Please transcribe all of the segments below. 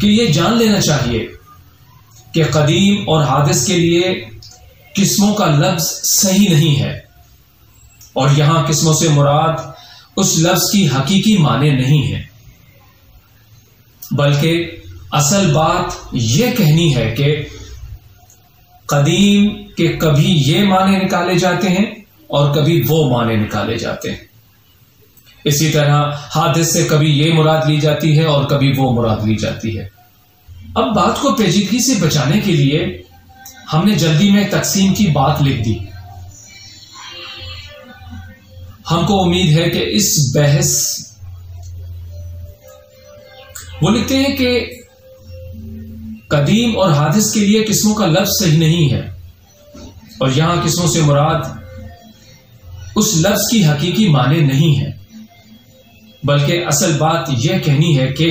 کہ یہ جان لینا چاہیے کہ قدیم اور حادث کے لیے قسموں کا لفظ صحیح نہیں ہے، اور یہاں قسموں سے مراد اس لفظ کی حقیقی معنی نہیں ہے، بلکہ اصل بات یہ کہنی ہے کہ قدیم کے کبھی یہ معنی نکالے جاتے ہیں اور کبھی وہ معنی نکالے جاتے ہیں۔ اسی طرح حادث سے کبھی یہ مراد لی جاتی ہے اور کبھی وہ مراد لی جاتی ہے۔ اب بات کو پیچیدگی سے بچانے کے لیے ہم نے جلدی میں تقسیم کی بات لکھ دی۔ ہم کو امید ہے کہ اس بحث وہ لکھتے ہیں کہ قدیم اور حادث کے لیے قسموں کا لفظ صحیح نہیں ہے، اور یہاں قسموں سے مراد اس لفظ کی حقیقی معنی نہیں ہے، بلکہ اصل بات یہ کہنی ہے کہ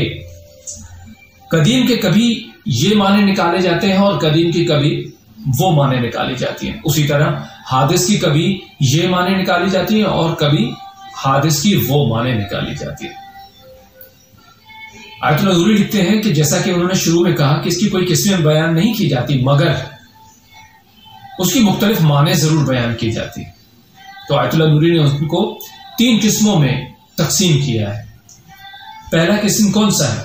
قدیم کے کبھی یہ معنی نکالے جاتے ہیں اور قدیم کی کبھی وہ معنی نکالی جاتی ہیں۔ اسی طرح حادث کی کبھی یہ معنی نکالی جاتی ہیں اور کبھی حادث کی وہ معنی نکالی جاتی ہے۔ آیت اللہ نوری لکھتے ہیں کہ جیسا کہ انہوں نے شروع میں کہا کہ اس کی کوئی قسمیں بیان نہیں کی جاتی، مگر اس کی مختلف معنی ضرور بیان کی جاتی۔ تو آیت اللہ نوری نے ان کو 3 قسموں میں تقسیم کیا ہے۔ پہلا قسم کون سا ہے؟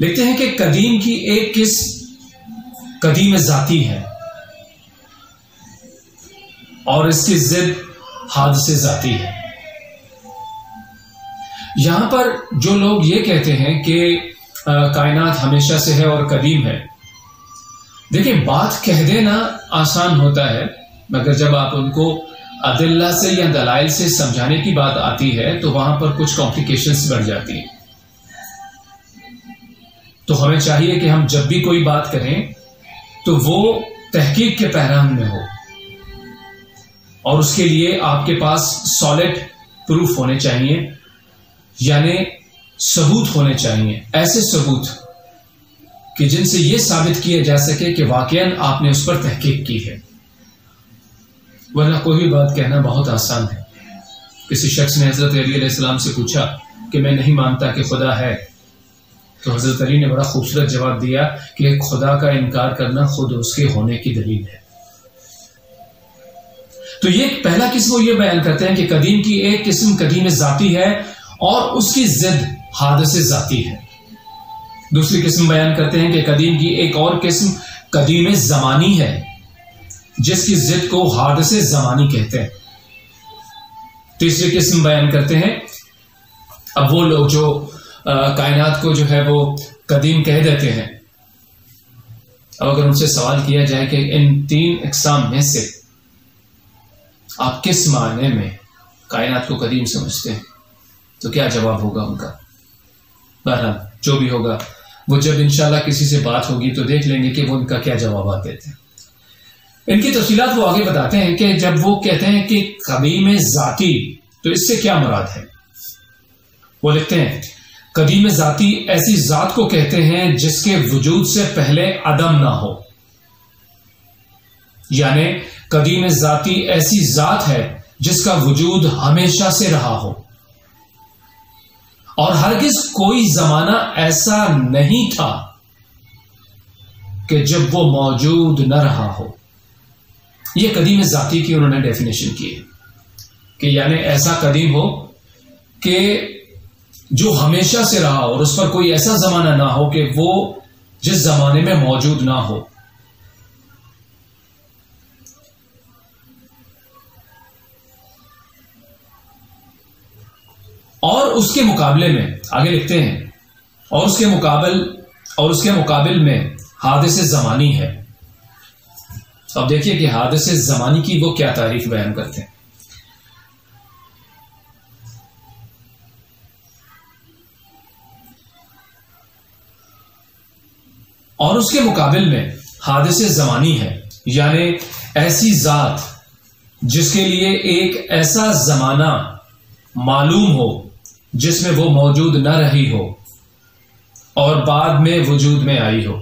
لکھتے ہیں کہ قدیم کی ایک قسم قدیم ذاتی ہے اور اس کی ضد حادث ذاتی ہے۔ یہاں پر جو لوگ یہ کہتے ہیں کہ کائنات ہمیشہ سے ہے اور قدیم ہے، دیکھیں بات کہہ دینا آسان ہوتا ہے، مگر جب آپ ان کو ادلہ سے یا دلائل سے سمجھانے کی بات آتی ہے تو وہاں پر کچھ کمپلیکیشنز بڑھ جاتی ہیں۔ تو ہمیں چاہیے کہ ہم جب بھی کوئی بات کریں تو وہ تحقیق کے پیران میں ہو، اور اس کے لیے آپ کے پاس سالڈ پروف ہونے چاہیے، یعنی ثبوت ہونے چاہیے، ایسے ثبوت کہ جن سے یہ ثابت کیا جا سکے کہ واقعاً آپ نے اس پر تحقیق کی ہے۔ ورنہ کوئی بھی بات کہنا بہت آسان ہے۔ کسی شخص نے حضرت علی علیہ السلام سے پوچھا کہ میں نہیں مانتا کہ خدا ہے، تو حضرت علی نے بڑا خوبصورت جواب دیا کہ خدا کا انکار کرنا خود اس کے ہونے کی دلیل ہے۔ تو یہ پہلا قسم وہ یہ بیان کرتے ہیں کہ قدیم کی ایک قسم قدیم ذاتی ہے اور اس کی ضد حادث ذاتی ہے۔ دوسری قسم بیان کرتے ہیں کہ قدیم کی ایک اور قسم قدیم زمانی ہے، جس کی ضد کو حادث زمانی کہتے ہیں۔ تیسری قسم بیان کرتے ہیں، اب وہ لوگ جو کائنات کو جو ہے وہ قدیم کہہ دیتے ہیں، اب اگر ان سے سوال کیا جائے کہ ان 3 اقسام میں سے آپ کس معنی میں کائنات کو قدیم سمجھتے ہیں، تو کیا جواب ہوگا ان کا؟ بہرحال جو بھی ہوگا وہ جب انشاءاللہ کسی سے بات ہوگی تو دیکھ لیں گے کہ وہ ان کا کیا جوابات دیتے ہیں۔ ان کی تفصیلات وہ آگے بتاتے ہیں کہ جب وہ کہتے ہیں کہ قدیم ذاتی، تو اس سے کیا مراد ہے؟ وہ لکھتے ہیں قدیم ذاتی ایسی ذات کو کہتے ہیں جس کے وجود سے پہلے عدم نہ ہو، یعنی قدیم ذاتی ایسی ذات ہے جس کا وجود ہمیشہ سے رہا ہو، اور ہرگز کوئی زمانہ ایسا نہیں تھا کہ جب وہ موجود نہ رہا ہو۔ یہ قدیم ذاتی کی انہوں نے ڈیفینیشن کی ہے کہ یعنی ایسا قدیم ہو کہ جو ہمیشہ سے رہا ہو اور اس پر کوئی ایسا زمانہ نہ ہو کہ وہ جس زمانے میں موجود نہ ہو۔ اور اس کے مقابلے میں آگے لکھتے ہیں اور اس کے مقابل میں حادث زمانی ہے۔ اب دیکھیے کہ حادث زمانی کی وہ کیا تعریف بیان کرتے ہیں۔ اور اس کے مقابل میں حادث زمانی ہے، یعنی ایسی ذات جس کے لیے ایک ایسا زمانہ معلوم ہو جس میں وہ موجود نہ رہی ہو اور بعد میں وجود میں آئی ہو،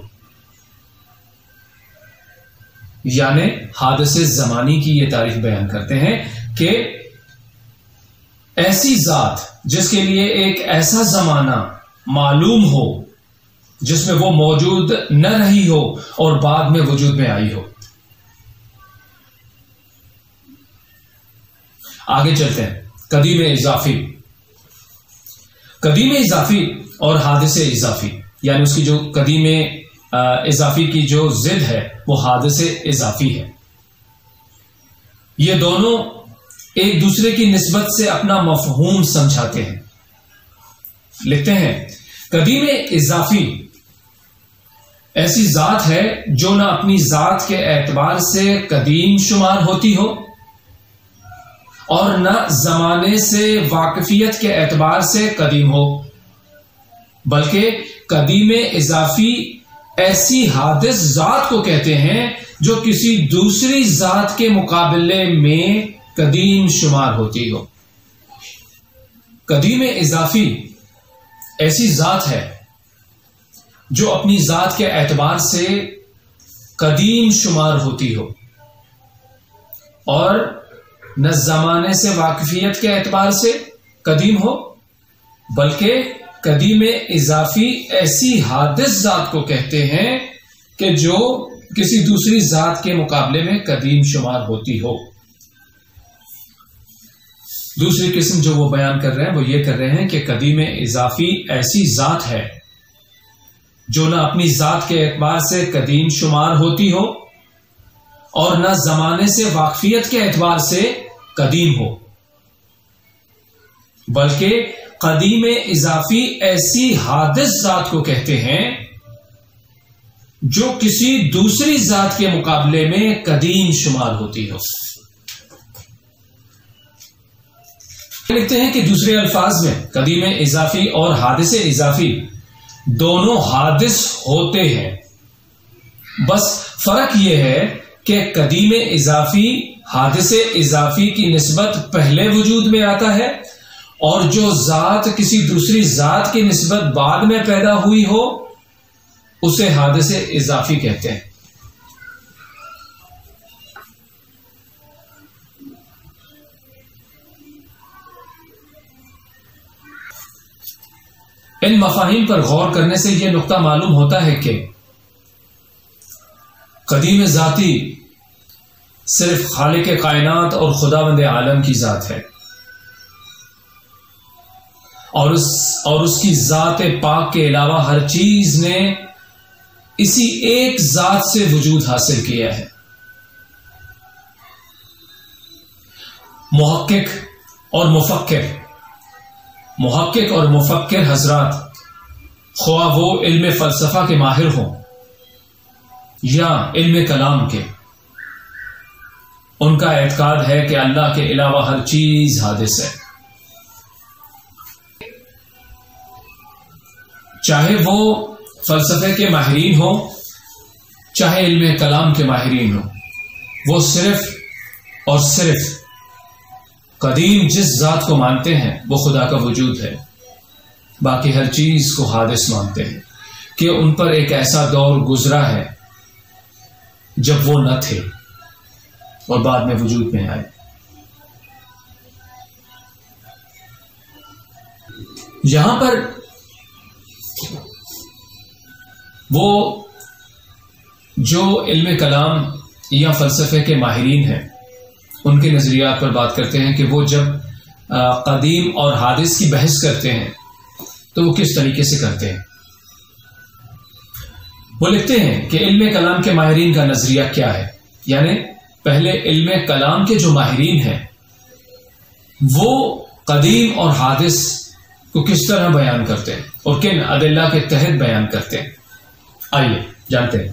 یعنی حادث زمانی کی یہ تعریف بیان کرتے ہیں کہ ایسی ذات جس کے لیے ایک ایسا زمانہ معلوم ہو جس میں وہ موجود نہ رہی ہو اور بعد میں وجود میں آئی ہو. آگے چلتے ہیں. قدیم اضافی. قدیم اضافی اور حادث اضافی، یعنی اس کی جو قدیم اضافی کی جو ضد ہے وہ حادث اضافی ہے. یہ دونوں ایک دوسرے کی نسبت سے اپنا مفہوم سمجھاتے ہیں. لکھتے ہیں قدیم اضافی ایسی ذات ہے جو نہ اپنی ذات کے اعتبار سے قدیم شمار ہوتی ہو اور نہ زمانے سے واقفیت کے اعتبار سے قدیم ہو، بلکہ قدیم اضافی ایسی حادث ذات کو کہتے ہیں جو کسی دوسری ذات کے مقابلے میں قدیم شمار ہوتی ہو. قدیم اضافی ایسی ذات ہے جو اپنی ذات کے اعتبار سے قدیم شمار ہوتی ہو اور نہ زمانے سے واقفیت کے اعتبار سے قدیم ہو، بلکہ قدیم اضافی ایسی حادث ذات کو کہتے ہیں کہ جو کسی دوسری ذات کے مقابلے میں قدیم شمار ہوتی ہو. دوسری قسم جو وہ بیان کر رہے ہیں وہ یہ کر رہے ہیں کہ قدیم اضافی ایسی ذات ہے جو نہ اپنی ذات کے اعتبار سے قدیم شمار ہوتی ہو اور نہ زمانے سے واقفیت کے اعتبار سے قدیم ہو، بلکہ قدیم اضافی ایسی حادث ذات کو کہتے ہیں جو کسی دوسری ذات کے مقابلے میں قدیم شمار ہوتی ہو. لکھتے ہیں کہ دوسرے الفاظ میں قدیم اضافی اور حادث اضافی دونوں حادث ہوتے ہیں، بس فرق یہ ہے کہ قدیم اضافی حادث اضافی کی نسبت پہلے وجود میں آتا ہے اور جو ذات کسی دوسری ذات کی نسبت بعد میں پیدا ہوئی ہو اسے حادث اضافی کہتے ہیں. ان مفاہیم پر غور کرنے سے یہ نقطہ معلوم ہوتا ہے کہ قدیم ذاتی صرف خالق کائنات اور خداوند عالم کی ذات ہے اور اس کی ذات پاک کے علاوہ ہر چیز نے اسی ایک ذات سے وجود حاصل کیا ہے. محقق اور مفکر حضرات خواہ وہ علم فلسفہ کے ماہر ہوں یا علم کلام کے، ان کا اعتقاد ہے کہ اللہ کے علاوہ ہر چیز حادث ہے، چاہے وہ فلسفے کے ماہرین ہوں چاہے علم کلام کے ماہرین ہوں. وہ صرف اور صرف قدیم جس ذات کو مانتے ہیں وہ خدا کا وجود ہے، باقی ہر چیز کو حادث مانتے ہیں کہ ان پر ایک ایسا دور گزرا ہے جب وہ نہ تھے اور بعد میں وجود میں آئے. یہاں پر وہ جو علم کلام یا فلسفے کے ماہرین ہیں ان کے نظریات پر بات کرتے ہیں کہ وہ جب قدیم اور حادث کی بحث کرتے ہیں تو وہ کس طریقے سے کرتے ہیں. وہ لکھتے ہیں کہ علم کلام کے ماہرین کا نظریہ کیا ہے، یعنی پہلے علم کلام کے جو ماہرین ہیں وہ قدیم اور حادث کو کس طرح بیان کرتے ہیں اور کن ادلہ کے تحت بیان کرتے ہیں. آئیے جانتے ہیں.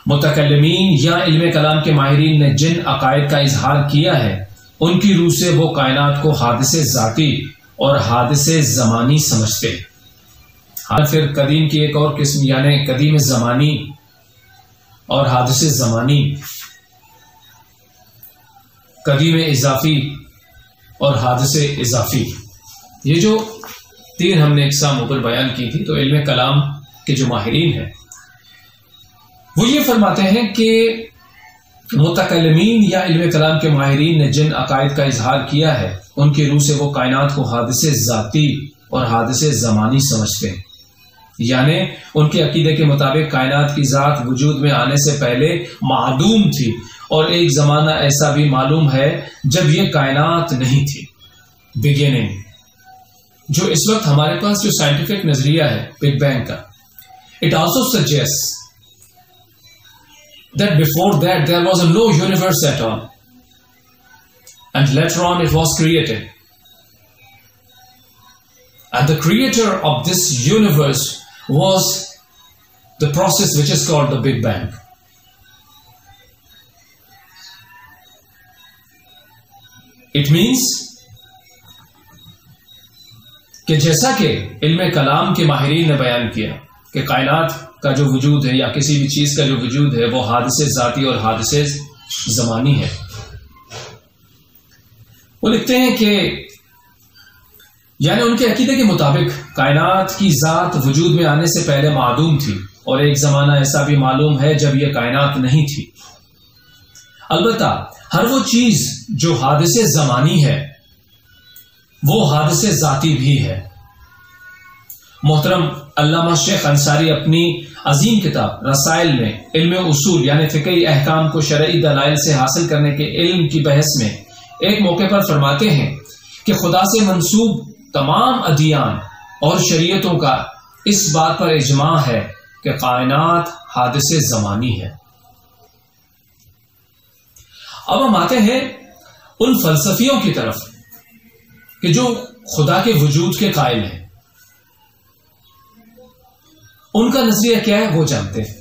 متکلمین یا علم کلام کے ماہرین نے جن عقائد کا اظہار کیا ہے ان کی روح سے وہ کائنات کو حادث ذاتی اور حادث زمانی سمجھتے ہیں. پھر قدیم کی ایک اور قسم یعنی قدیم زمانی اور حادث زمانی، قدیم اضافی اور حادث اضافی، یہ جو تین ہم نے اقسام اوپر بیان کی تھی. تو علم کلام کے جو ماہرین ہیں وہ یہ فرماتے ہیں کہ متکلمین یا علم کلام کے ماہرین نے جن عقائد کا اظہار کیا ہے ان کی روح سے وہ کائنات کو حادثے ذاتی اور حادثے زمانی سمجھتے ہیں، یعنی ان کے عقیدے کے مطابق کائنات کی ذات وجود میں آنے سے پہلے معدوم تھی، اور ایک زمانہ ایسا بھی معلوم ہے جب یہ کائنات نہیں تھی، بگننگ۔ جو اس وقت ہمارے پاس جو سائنٹیفک نظریہ ہے بگ بینگ کا، it also suggests that before that there was no universe at all, and later on it was created, and the creator of this universe was the process which is called the Big Bang. It means کہ جیسا کہ علم کلام کے ماہرین نے بیان کیا کہ کائنات کا جو وجود ہے یا کسی بھی چیز کا جو وجود ہے وہ حادثے ذاتی اور حادثے زمانی ہے۔ وہ لکھتے ہیں کہ یعنی ان کے عقیدے کے مطابق کائنات کی ذات وجود میں آنے سے پہلے معدوم تھی، اور ایک زمانہ ایسا بھی معلوم ہے جب یہ کائنات نہیں تھی۔ البتہ ہر وہ چیز جو حادثے زمانی ہے وہ حادثے ذاتی بھی ہے۔ محترم علامہ شیخ انصاری اپنی عظیم کتاب رسائل میں علم اصول یعنی فقہی احکام کو شرعی دلائل سے حاصل کرنے کے علم کی بحث میں ایک موقع پر فرماتے ہیں کہ خدا سے منسوب تمام ادیان اور شریعتوں کا اس بات پر اجماع ہے کہ کائنات حادث زمانی ہے۔ اب ہم آتے ہیں ان فلسفیوں کی طرف کہ جو خدا کے وجود کے قائل ہیں، ان کا نظریہ کیا ہے وہ جانتے ہیں۔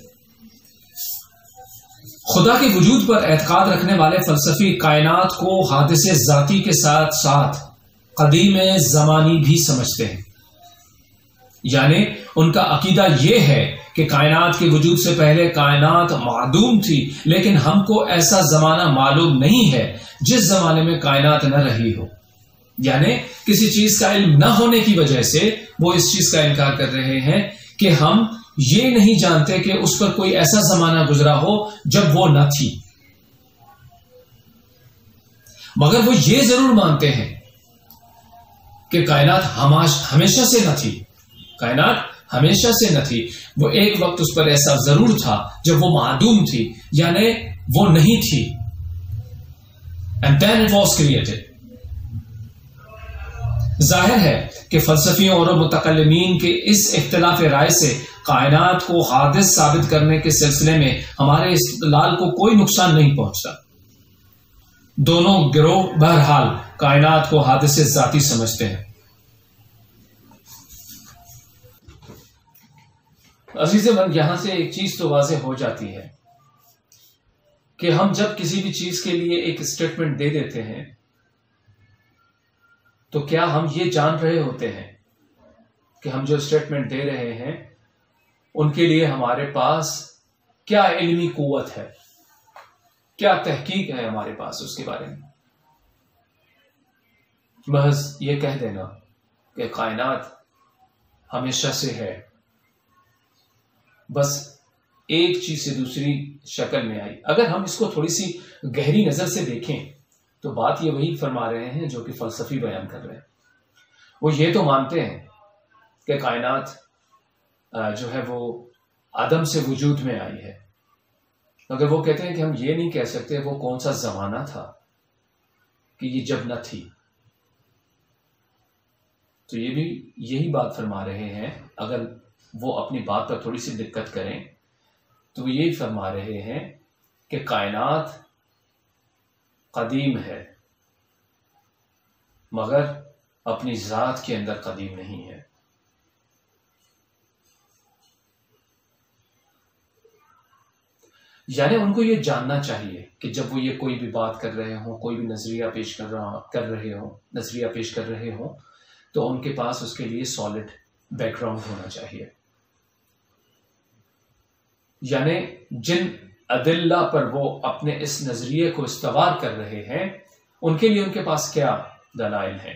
خدا کے وجود پر اعتقاد رکھنے والے فلسفی کائنات کو حادث ذاتی کے ساتھ ساتھ قدیم زمانی بھی سمجھتے ہیں، یعنی ان کا عقیدہ یہ ہے کہ کائنات کے وجود سے پہلے کائنات معدوم تھی، لیکن ہم کو ایسا زمانہ معلوم نہیں ہے جس زمانے میں کائنات نہ رہی ہو، یعنی کسی چیز کا علم نہ ہونے کی وجہ سے وہ اس چیز کا انکار کر رہے ہیں کہ ہم یہ نہیں جانتے کہ اس پر کوئی ایسا زمانہ گزرا ہو جب وہ نہ تھی، مگر وہ یہ ضرور مانتے ہیں کہ کائنات ہمیشہ سے نہ تھی، کائنات ہمیشہ سے نہ تھی، وہ ایک وقت اس پر ایسا ضرور تھا جب وہ معدوم تھی، یعنی وہ نہیں تھی، and then it was created۔ ظاہر ہے کہ فلسفیوں اور متکلمین کے اس اختلاف رائے سے کائنات کو حادث ثابت کرنے کے سلسلے میں ہمارے استدلال کو کوئی نقصان نہیں پہنچتا۔ دونوں گروہ بہرحال کائنات کو حادث ذاتی سمجھتے ہیں۔ عزیز من، یہاں سے ایک چیز تو واضح ہو جاتی ہے کہ ہم جب کسی بھی چیز کے لیے ایک اسٹیٹمنٹ دے دیتے ہیں تو کیا ہم یہ جان رہے ہوتے ہیں کہ ہم جو اسٹیٹمنٹ دے رہے ہیں ان کے لیے ہمارے پاس کیا علمی قوت ہے، کیا تحقیق ہے ہمارے پاس اس کے بارے میں؟ محض یہ کہہ دینا کہ کائنات ہمیشہ سے ہے، بس ایک چیز سے دوسری شکل میں آئی۔ اگر ہم اس کو تھوڑی سی گہری نظر سے دیکھیں تو بات یہ وہی فرما رہے ہیں جو کہ فلسفی بیان کر رہے ہیں۔ وہ یہ تو مانتے ہیں کہ کائنات جو ہے وہ عدم سے وجود میں آئی ہے، مگر وہ کہتے ہیں کہ ہم یہ نہیں کہہ سکتے وہ کون سا زمانہ تھا کہ یہ جب نہ تھی۔ تو یہ بھی یہی بات فرما رہے ہیں، اگر وہ اپنی بات پر تھوڑی سی دقت کریں تو وہ یہی فرما رہے ہیں کہ کائنات قدیم ہے مگر اپنی ذات کے اندر قدیم نہیں ہے۔ یعنی ان کو یہ جاننا چاہیے کہ جب وہ یہ کوئی بھی بات کر رہے ہوں، کوئی بھی نظریہ پیش کر رہے ہوں تو ان کے پاس اس کے لیے سالڈ بیک گراؤنڈ ہونا چاہیے، یعنی جن ادلہ پر وہ اپنے اس نظریے کو استوار کر رہے ہیں ان کے لیے ان کے پاس کیا دلائل ہیں۔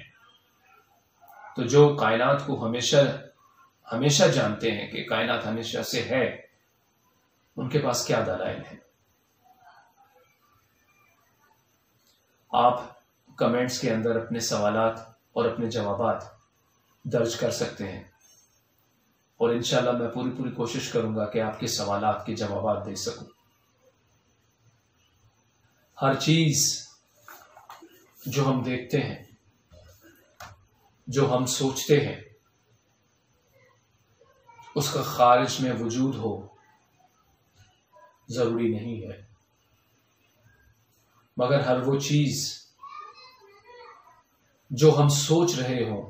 تو جو کائنات کو ہمیشہ جانتے ہیں کہ کائنات ہمیشہ سے ہے، ان کے پاس کیا دلائل ہیں؟ آپ کمنٹس کے اندر اپنے سوالات اور اپنے جوابات درج کر سکتے ہیں، اور انشاءاللہ میں پوری کوشش کروں گا کہ آپ کے سوالات کے جوابات دے سکوں۔ ہر چیز جو ہم دیکھتے ہیں، جو ہم سوچتے ہیں، اس کا خارج میں وجود ہو ضروری نہیں ہے، مگر ہر وہ چیز جو ہم سوچ رہے ہوں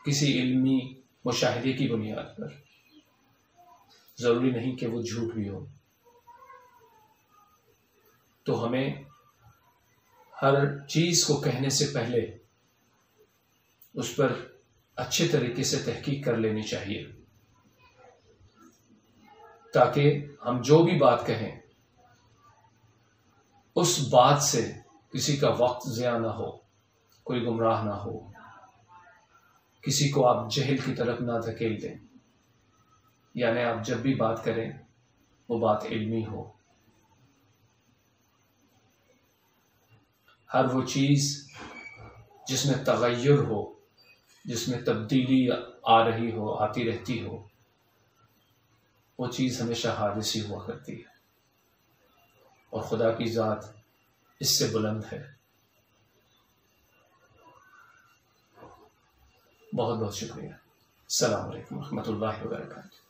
کسی علمی مشاہدے کی بنیاد پر، ضروری نہیں کہ وہ جھوٹ بھی ہو۔ تو ہمیں ہر چیز کو کہنے سے پہلے اس پر اچھے طریقے سے تحقیق کر لینی چاہیے، تاکہ ہم جو بھی بات کہیں اس بات سے کسی کا وقت ضیاع نہ ہو، کوئی گمراہ نہ ہو، کسی کو آپ جہل کی طرف نہ دھکیل دیں، یعنی آپ جب بھی بات کریں وہ بات علمی ہو۔ ہر وہ چیز جس میں تغیر ہو، جس میں تبدیلی آ رہی ہو، آتی رہتی ہو، وہ چیز ہمیشہ حادثی ہوا کرتی ہے، اور خدا کی ذات اس سے بلند ہے۔ بہت بہت شکریہ۔ السلام علیکم ورحمۃ اللہ وبرکاتہ۔